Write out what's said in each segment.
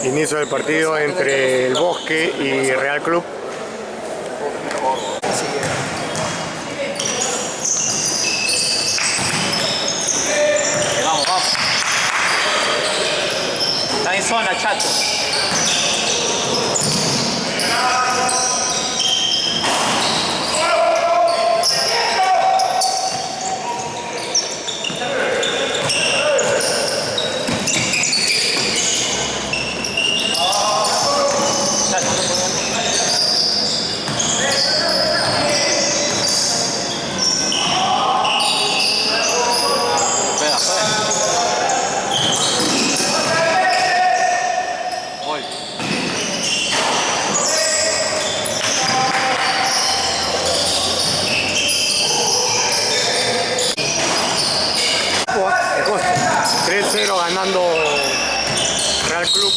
Inicio del partido entre el Bosque y Real Club. Vamos, vamos. Está en zona, chato. Ganando Real Club.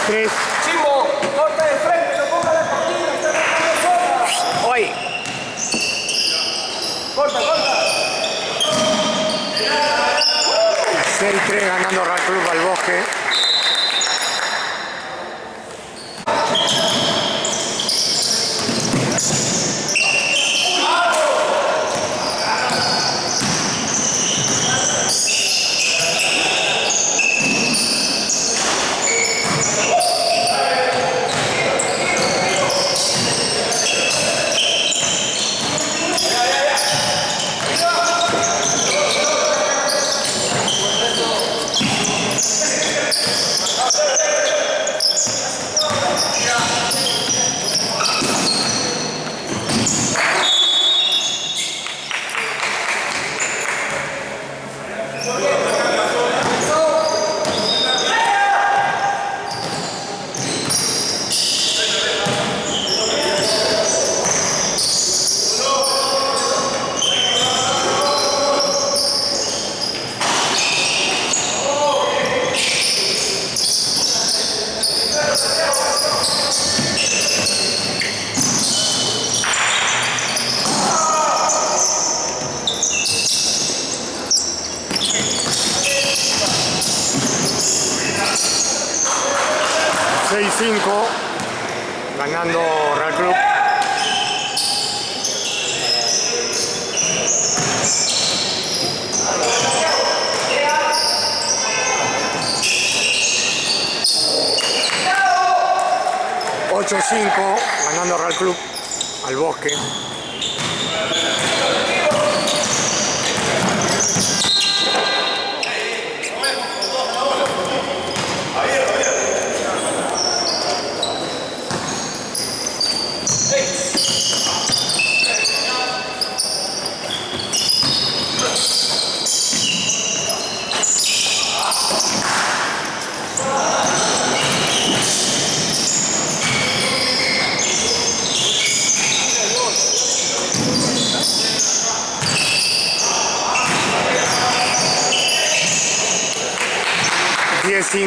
Tres. Chimbo, corta de frente, no ponga la cortina, está dejando sola. Hoy. Corta. 6-3 ganando Real Club al Bosque. Ganando Real Club. Ganando Real Club al Bosque.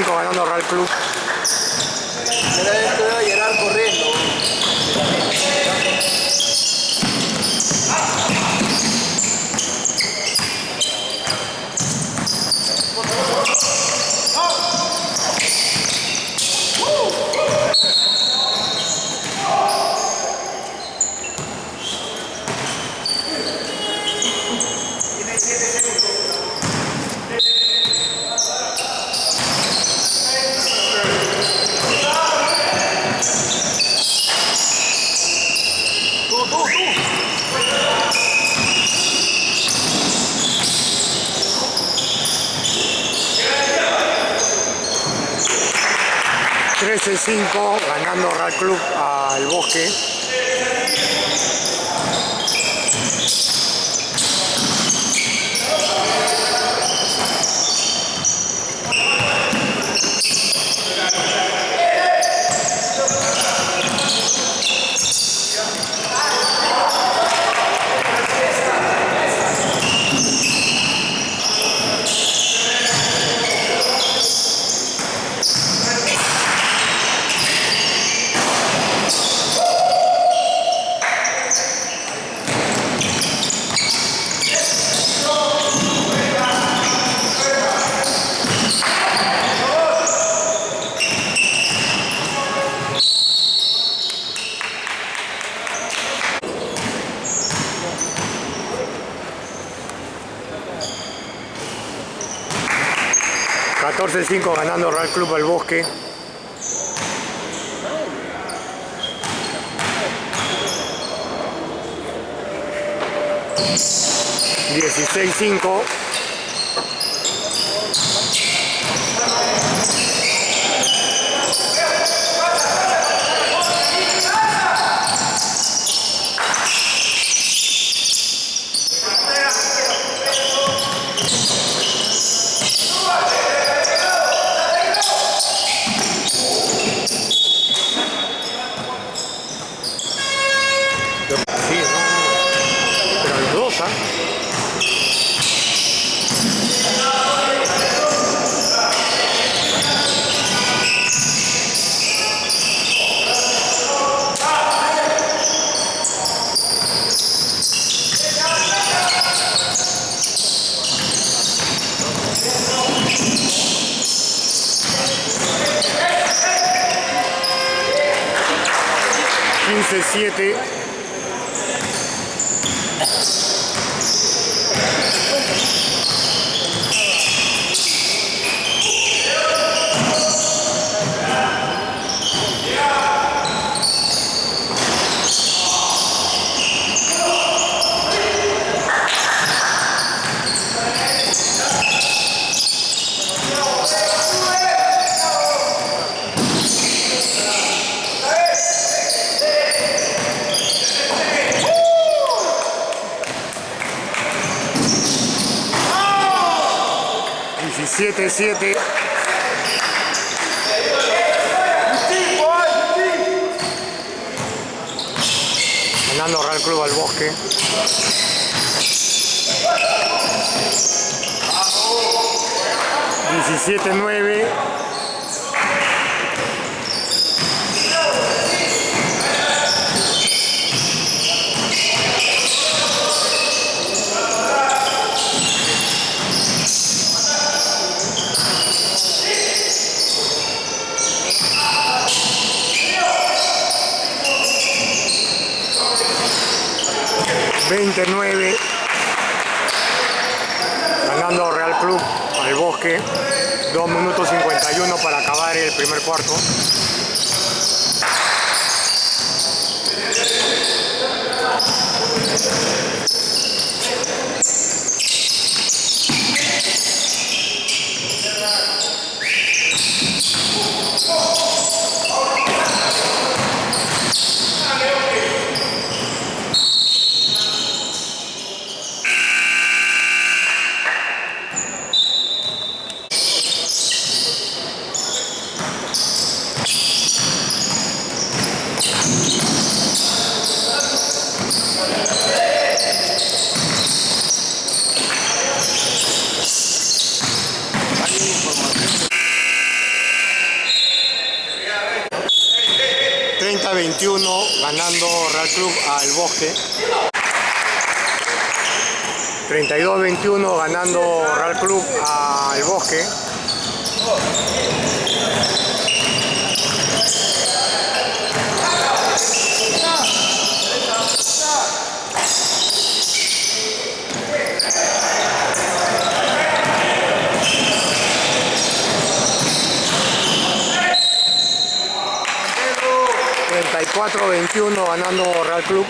Ganando Real Club. Esto debe llegar corriendo. Ganando Real Club al Bosque. 14-5 ganando Real Club El Bosque. 16-5. Sí, no, pero los dos, ¿ah? ¿7? $17-7. Ganando Real Club El Bosque. $17-9. $29, ganando Real Club El Bosque. 2 minutos 51 para acabar el primer cuarto. $30-21 ganando Real Club El Bosque. 32-21 ganando Real Club El Bosque. $34-21 ganando Real Club.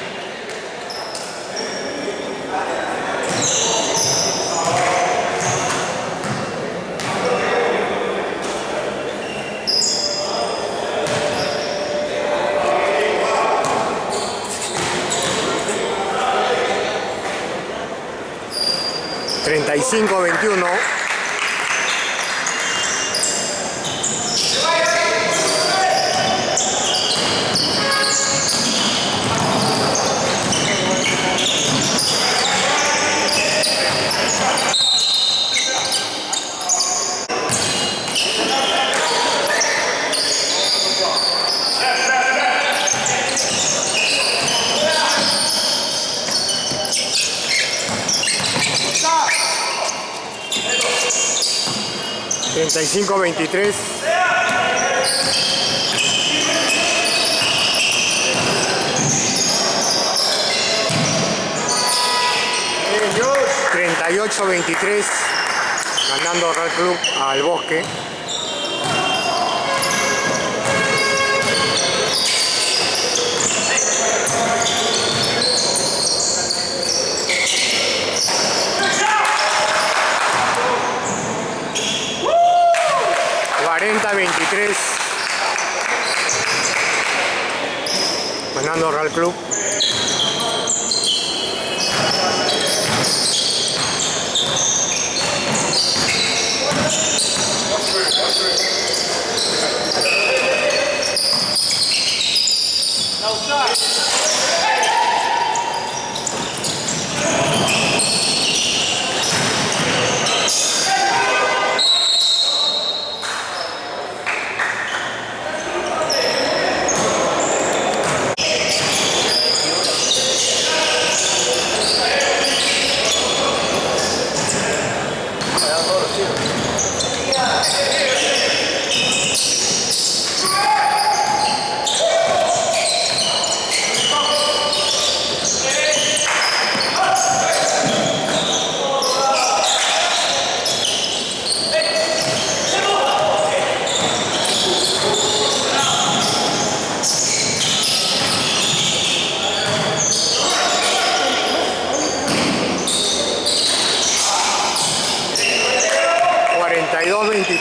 $35-21. $35-23. $38-23. ganando Real Club al Bosque. ...40-23... ganando Real Club.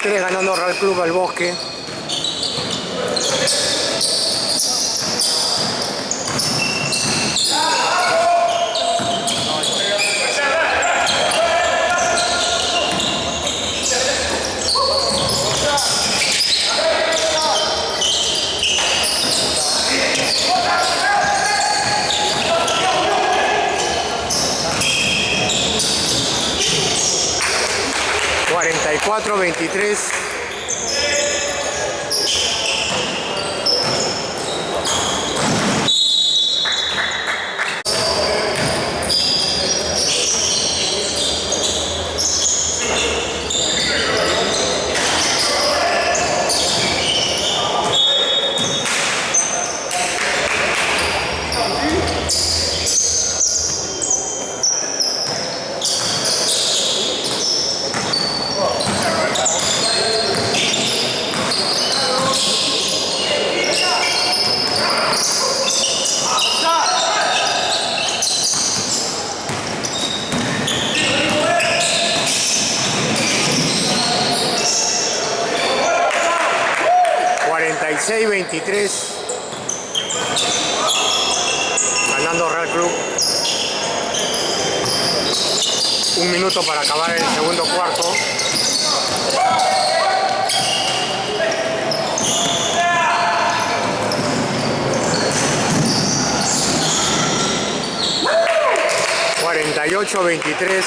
Ganando Real Club al Bosque. ...44-23... 46-23 ganando Real Club. Un minuto para acabar el segundo cuarto. ...48-23...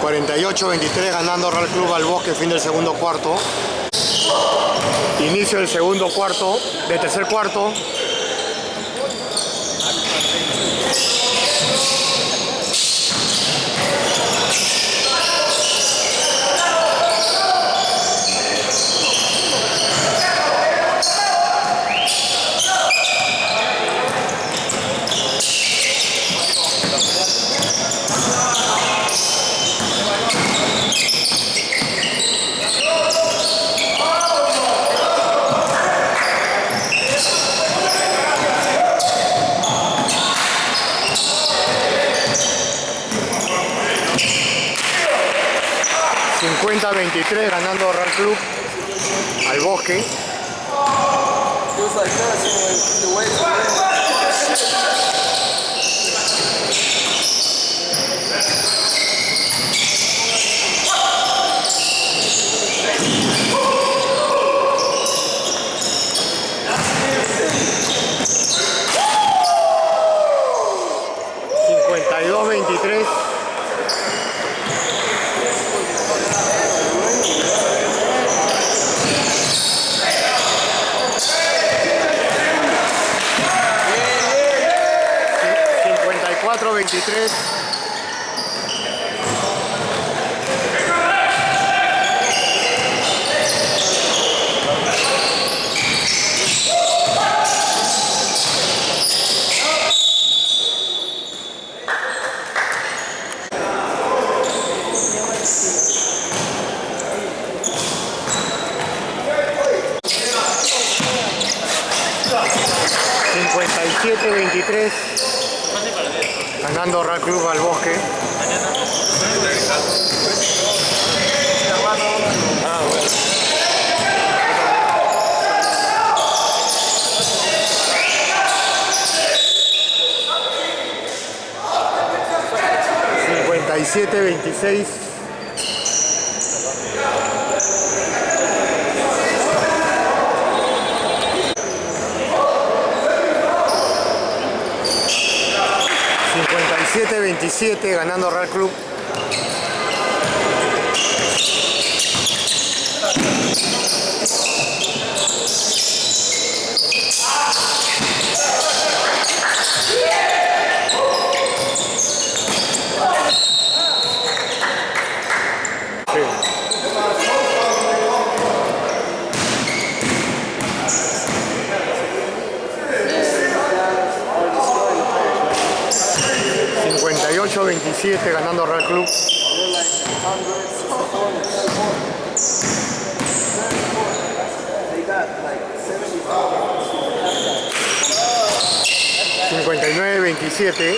...48-23 ganando Real Club al Bosque, fin del segundo cuarto. Inicio del segundo cuarto, de tercer cuarto. 50-23 ganando Real Club al Bosque. It was like that, so the weights were $53. 57-23 ganando Real Club al Bosque. $57-26. 57-27 ganando Real Club. Sí. 58-27 ganando Real Club. 59-27.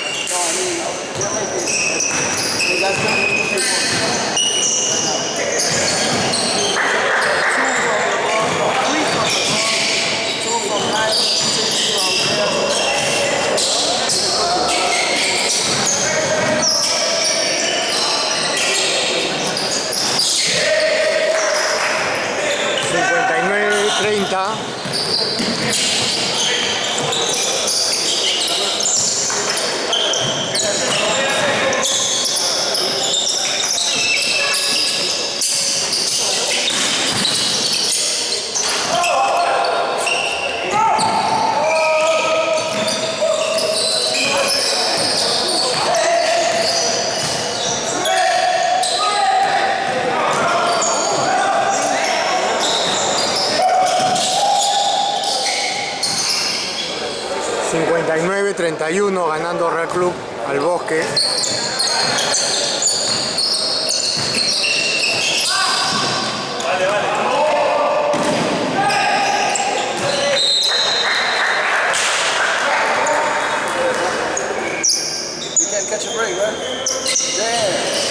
$59-31 ganando Real Club al Bosque. You can't catch a break, right? Damn.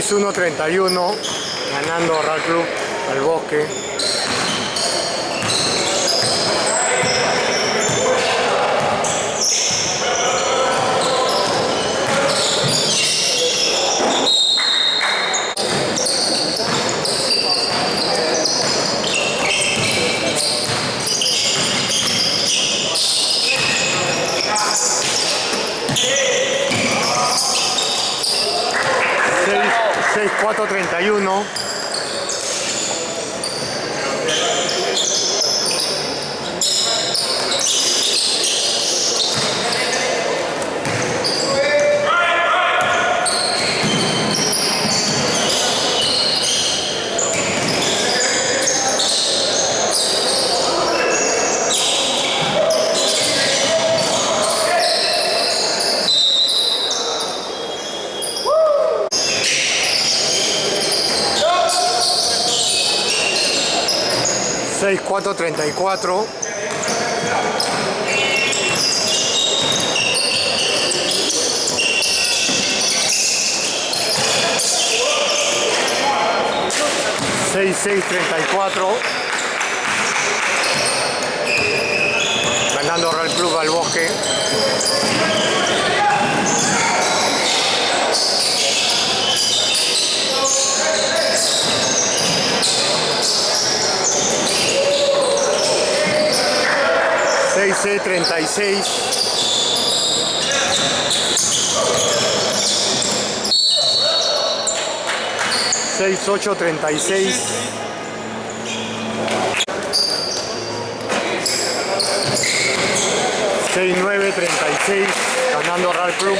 6-1-31, ganando Real Club El Bosque. Seis, 4-31. Seis, 4-34. Seis, 34. Ganando Real Club al Bosque. Seis, 36. Seis, 8, 36. Seis, 9, 36. Ganando Real Club.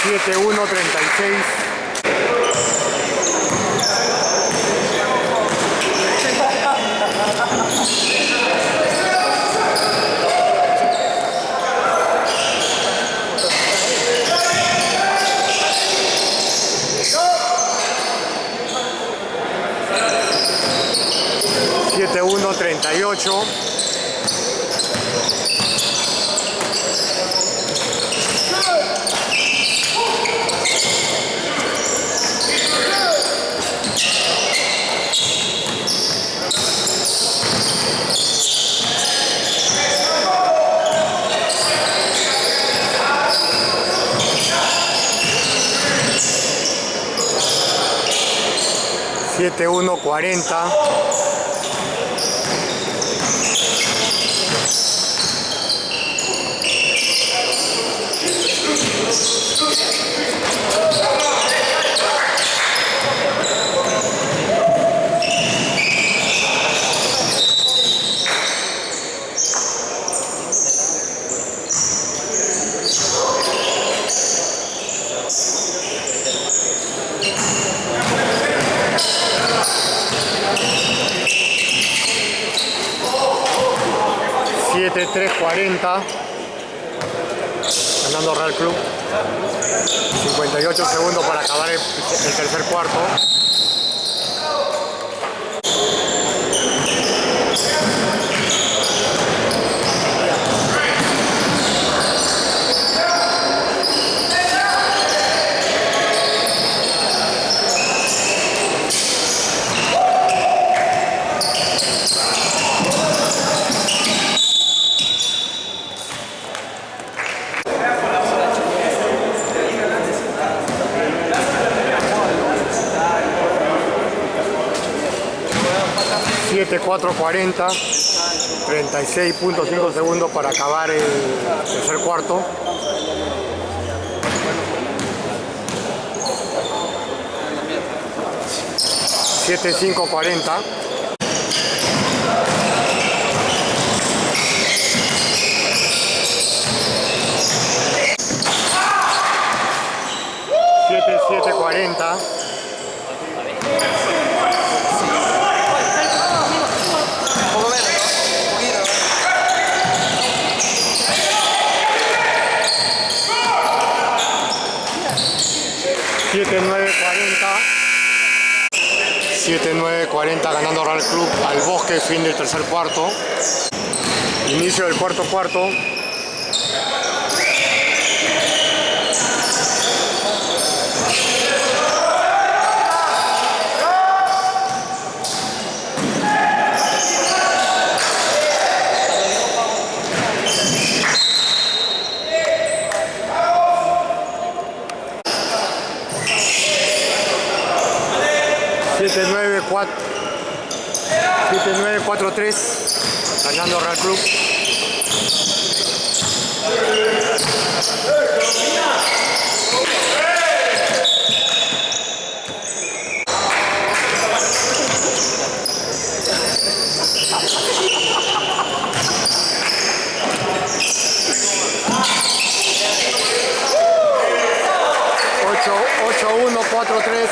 7-1-36. Siete, 1-38. 7-1-40. Siete, 3-40. Ganando Real Club. 58 segundos para acabar el tercer cuarto. Siete, 4-40. 36.5 segundos para acabar el tercer cuarto. Siete, 5-40. Siete, 7-40. 7-9-40 ganando Real Club al Bosque, fin del tercer cuarto. Inicio del cuarto cuarto. Siete, nueve, 4-3 ganando Real Club. Ocho, 1, 4-3.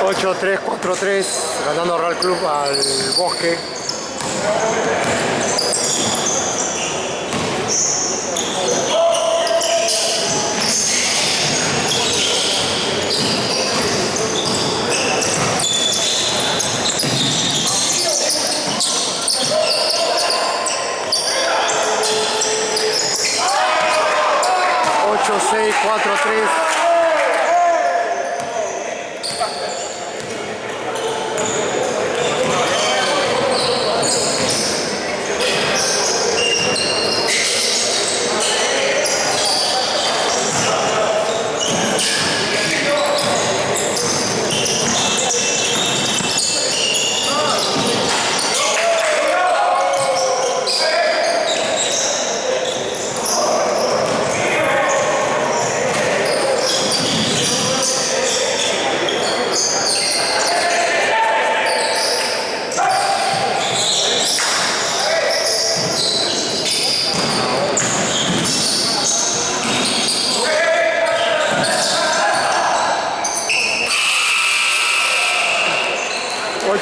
8-3, 4-3 ganando Real Club al Bosque. Ocho, 6, 4-3.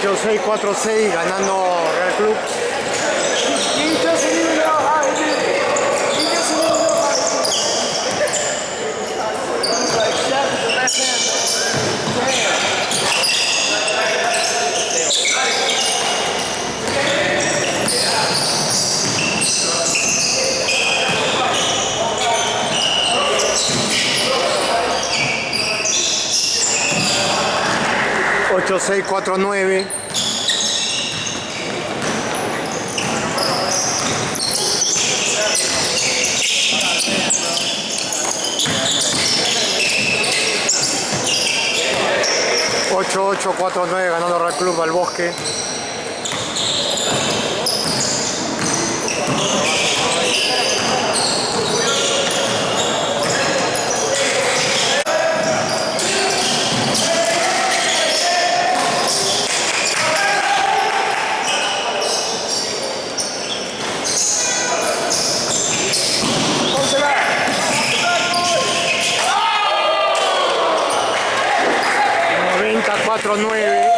8-6, 4-6 ganando Real Club. Ocho, 6, 4-9. 8-8, 4-9 ganando Real Club al Bosque. nueve.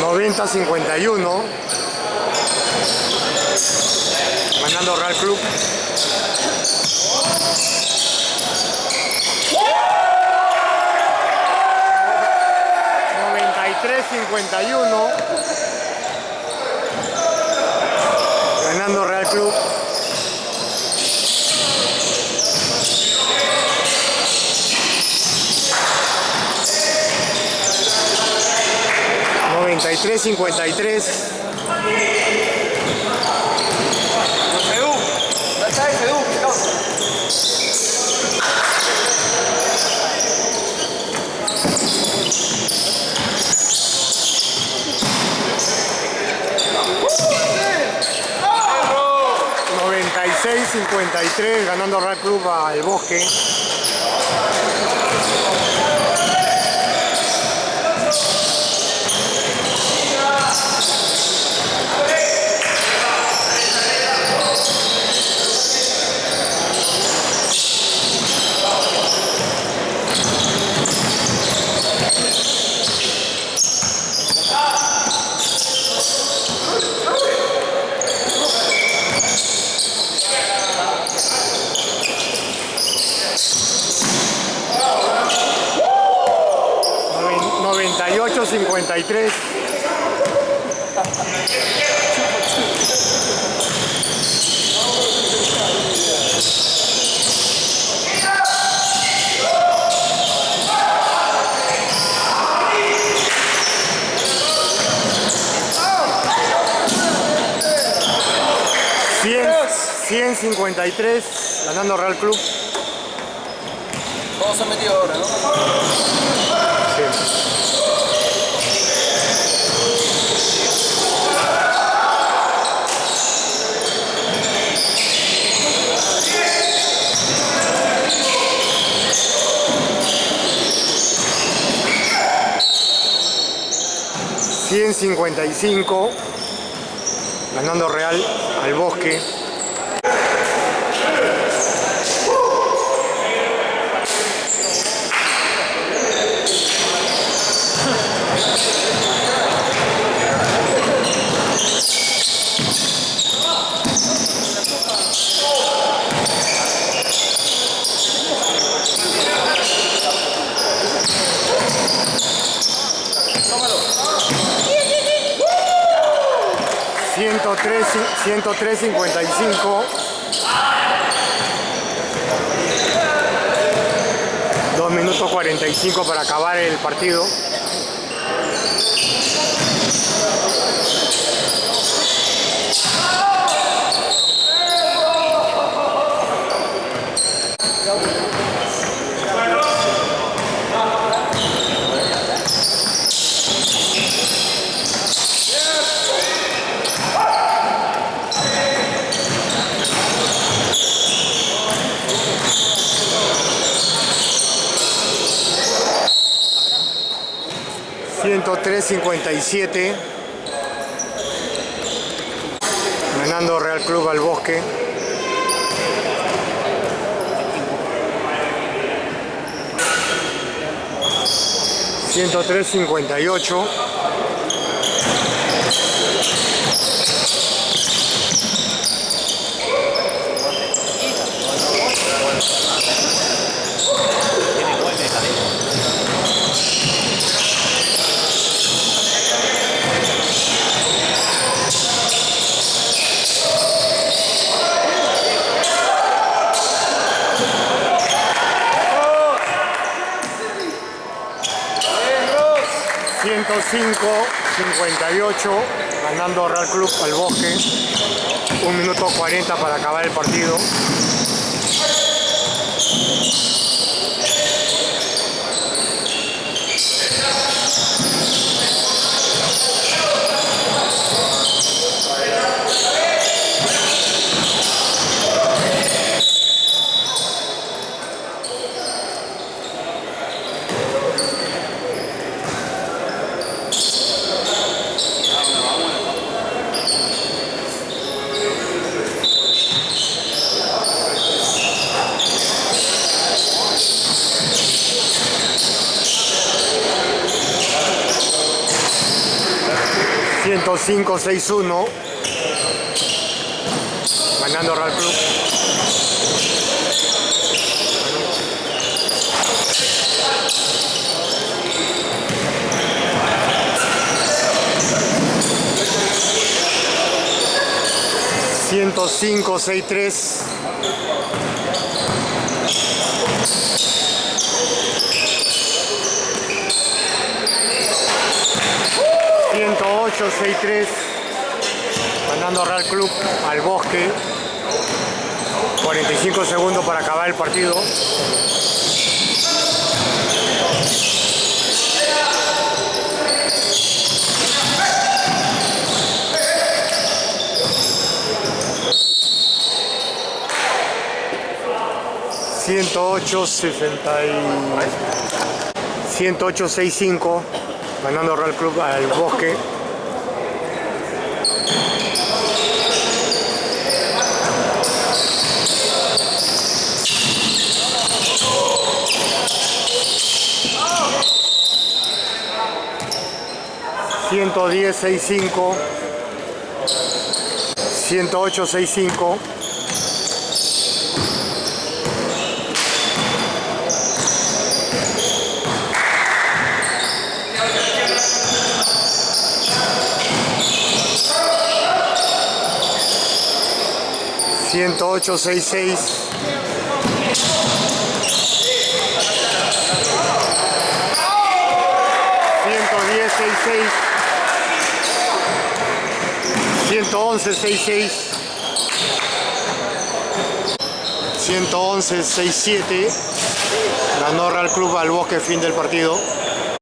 90-51 ganando Real Club. 93-51 ganando Real Club. 103-53. $96-53, ganando Real Club al Bosque. $98-53. $100-53, ganando Real Club. Todos se han metido ahora, ¿no? Sí. $155, ganando Real al Bosque. $103-55. 2 minutos 45 para acabar el partido. $103-57, ganando Real Club al Bosque. $103-58. $105-58, ganando Real Club al Bosque. 1 minuto 40 para acabar el partido. $105-61, ganando Real Club. $105-63. $108. 108-63, ganando Real Club al Bosque. 45 segundos para acabar el partido. ...108-65... ganando Real Club al Bosque. ...110-65... ...108-65... ...108-66... ...110-66... ...111-66... ...111-67... ...ganó Real Club al Bosque, fin del partido.